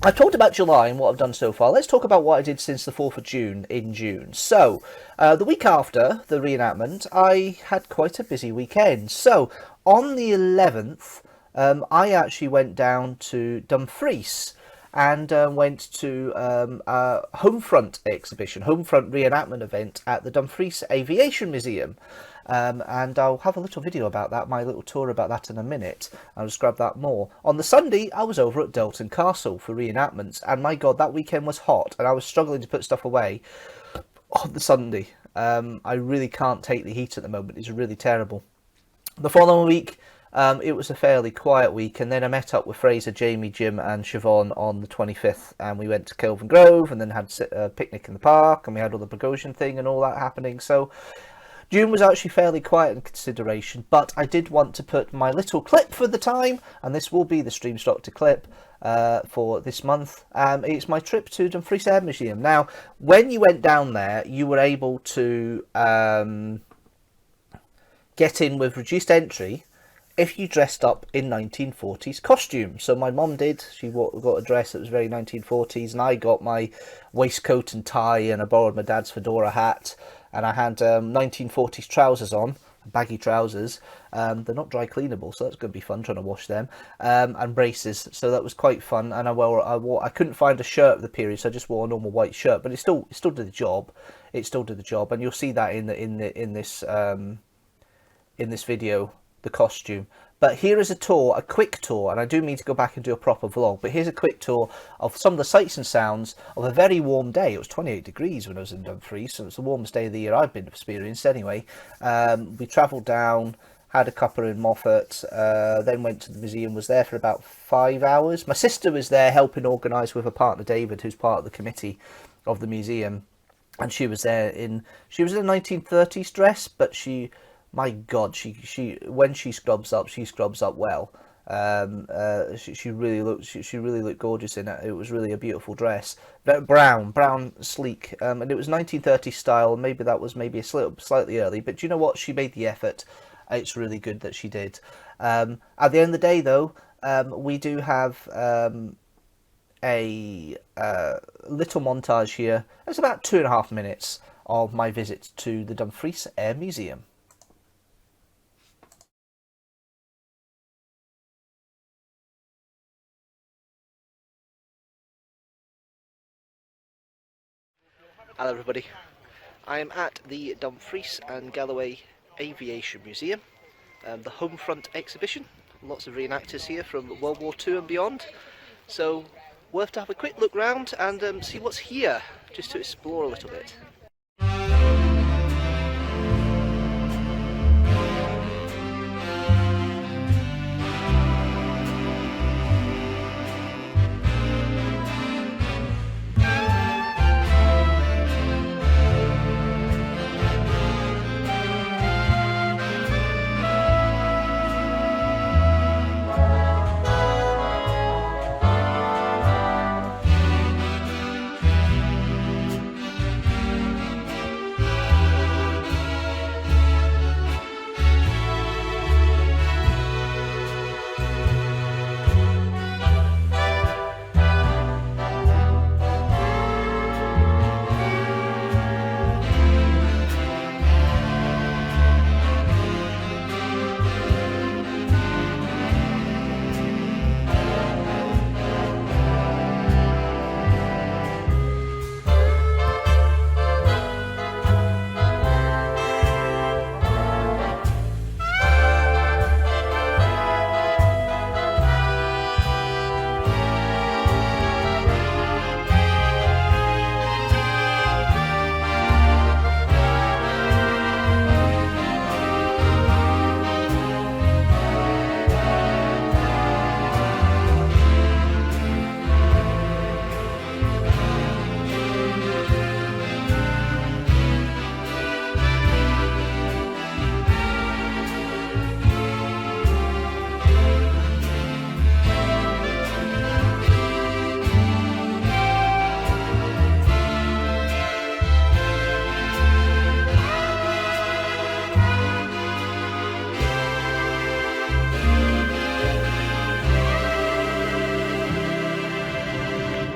I've talked about July and what I've done so far. Let's talk about what I did since the 4th of June in June. So, the week after the reenactment, I had quite a busy weekend. So, on the 11th, I actually went down to Dumfries and went to a Homefront exhibition, Homefront reenactment event at the Dumfries Aviation Museum. And I'll have a little video about that, my little tour about that in a minute. I'll just grab that more. On the Sunday, I was over at Dalton Castle for reenactments, and my God, that weekend was hot, and I was struggling to put stuff away on the Sunday. I really can't take the heat at the moment. It's really terrible. The following week, it was a fairly quiet week, and then I met up with Fraser, Jamie, Jim and Siobhan on the 25th, and we went to Kelvin Grove and then had a picnic in the park, and we had all the Bogosian thing and all that happening. So June was actually fairly quiet in consideration, but I did want to put my little clip for the time, and this will be the Streamstructor clip for this month. It's my trip to Dumfries Air Museum. Now, when you went down there, you were able to get in with reduced entry if you dressed up in 1940s costume. So my mum did. She got a dress that was very 1940s, and I got my waistcoat and tie, and I borrowed my dad's fedora hat, and I had 1940s trousers on, baggy trousers. They're not dry cleanable, so that's going to be fun trying to wash them, and braces. So that was quite fun. And I couldn't find a shirt of the period, so I just wore a normal white shirt, but it still did the job. It still did the job, and you'll see that in this video, the costume. But here is a quick tour, and I do mean to go back and do a proper vlog, but here's a quick tour of some of the sights and sounds of a very warm day. It was 28 degrees when I was in Dumfries, so it's the warmest day of the year I've been experienced anyway. We travelled down, had a cuppa in Moffat, then went to the museum, was there for about 5 hours. My sister was there helping organise with her partner David, who's part of the committee of the museum, and she was there in a 1930s dress, but my God, she when she scrubs up well. She really looked gorgeous in it. It was really a beautiful dress, brown, sleek, and it was 1930s style. Maybe that was a slightly early, but you know what? She made the effort. It's really good that she did. At the end of the day, though, we do have a little montage here. It's about 2.5 minutes of my visit to the Dumfries Air Museum. Hello everybody, I am at the Dumfries and Galloway Aviation Museum, the Homefront exhibition. Lots of reenactors here from World War II and beyond, so worth to have a quick look round and see what's here, just to explore a little bit.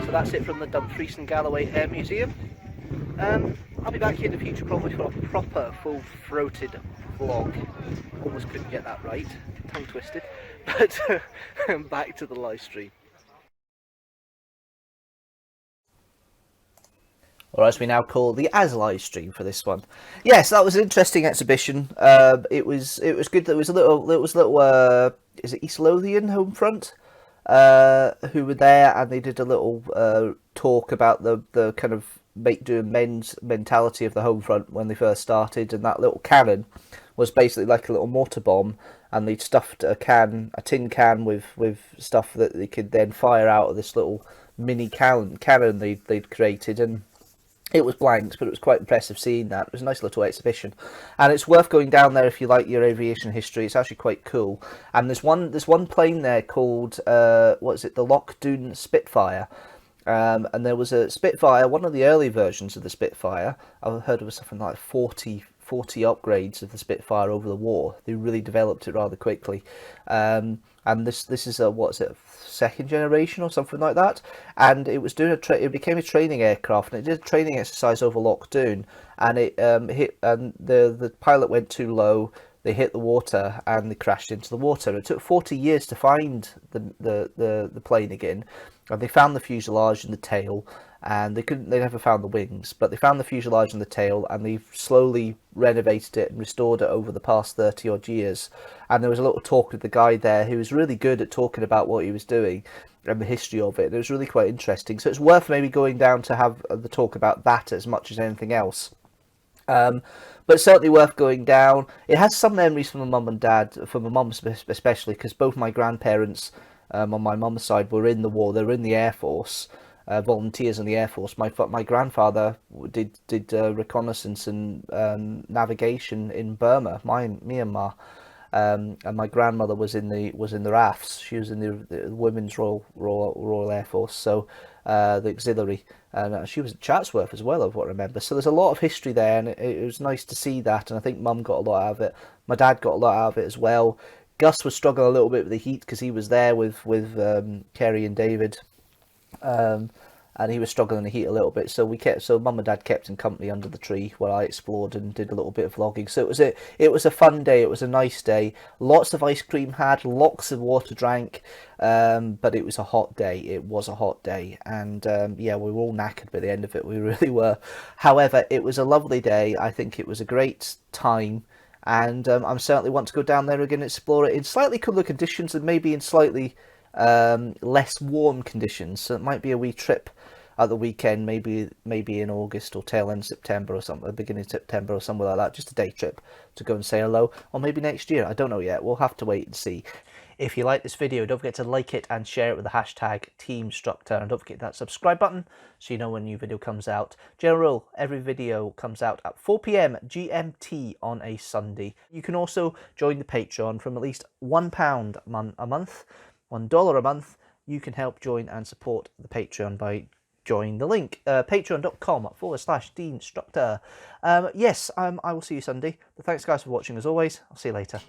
So that's it from the Dumfries Air Museum. I'll be back here in the future probably for a proper full-throated vlog. Almost couldn't get that right, tongue twisted, but back to the live stream. Or as we now call the live stream for this one. Yes, that was an interesting exhibition. It was good. There was a little is it East Lothian home front who were there, and they did a little talk about the kind of doing men's mentality of the home front when they first started, and that little cannon was basically like a little mortar bomb, and they'd stuffed a tin can with stuff that they could then fire out of this little mini cannon they'd created, and it was blanks, but it was quite impressive seeing that. It was a nice little exhibition, and it's worth going down there if you like your aviation history. It's actually quite cool. And there's one plane there called what is it, the Lochdoon Spitfire, and there was a Spitfire, one of the early versions of the Spitfire. I've heard it was something like 40 upgrades of the Spitfire over the war. They really developed it rather quickly, and this is a, what is it, second generation or something like that, and it was doing it became a training aircraft, and it did a training exercise over Lochdoon, and it hit, and the pilot went too low. They hit the water and they crashed into the water. It took 40 years to find the plane again, and they found the fuselage and the tail, and they never found the wings, but they found the fuselage and the tail, and they've slowly renovated it and restored it over the past 30 odd years. And there was a little talk with the guy there who was really good at talking about what he was doing and the history of it. And it was really quite interesting, so it's worth maybe going down to have the talk about that as much as anything else. But certainly worth going down. It has some memories from my mum and dad, from my mum especially, because both my grandparents on my mum's side were in the war. They were in the Air Force, volunteers in the Air Force. My grandfather did reconnaissance and navigation in Burma, Myanmar, and my grandmother was in the RAFs. She was in the Women's Royal Air Force, so the auxiliary, and she was at Chatsworth as well, of what I remember. So there's a lot of history there, and it was nice to see that, and I think Mum got a lot out of it. My dad got a lot out of it as well. Gus was struggling a little bit with the heat because he was there with Kerry and David, and he was struggling in the heat a little bit. So Mum and Dad kept him company under the tree while I explored and did a little bit of vlogging. So it was a fun day. It was a nice day. Lots of ice cream had, lots of water drank, but it was a hot day. It was a hot day, and yeah, we were all knackered by the end of it. We really were. However, it was a lovely day. I think it was a great time. And I certainly want to go down there again and explore it in slightly cooler conditions and maybe in slightly less warm conditions. So it might be a wee trip at the weekend, maybe in August or tail end September or something, beginning of September or somewhere like that, just a day trip to go and say hello, or maybe next year. I don't know yet. We'll have to wait and see. If you like this video, don't forget to like it and share it with the hashtag teamstructor, and don't forget that subscribe button so you know when a new video comes out. General rule, every video comes out at 4 PM GMT on a Sunday. You can also join the Patreon from at least £1 a month, $1 a month. You can help join and support the Patreon by join the link, patreon.com/deanstructor. Yes, I will see you Sunday. But thanks guys for watching as always. I'll see you later.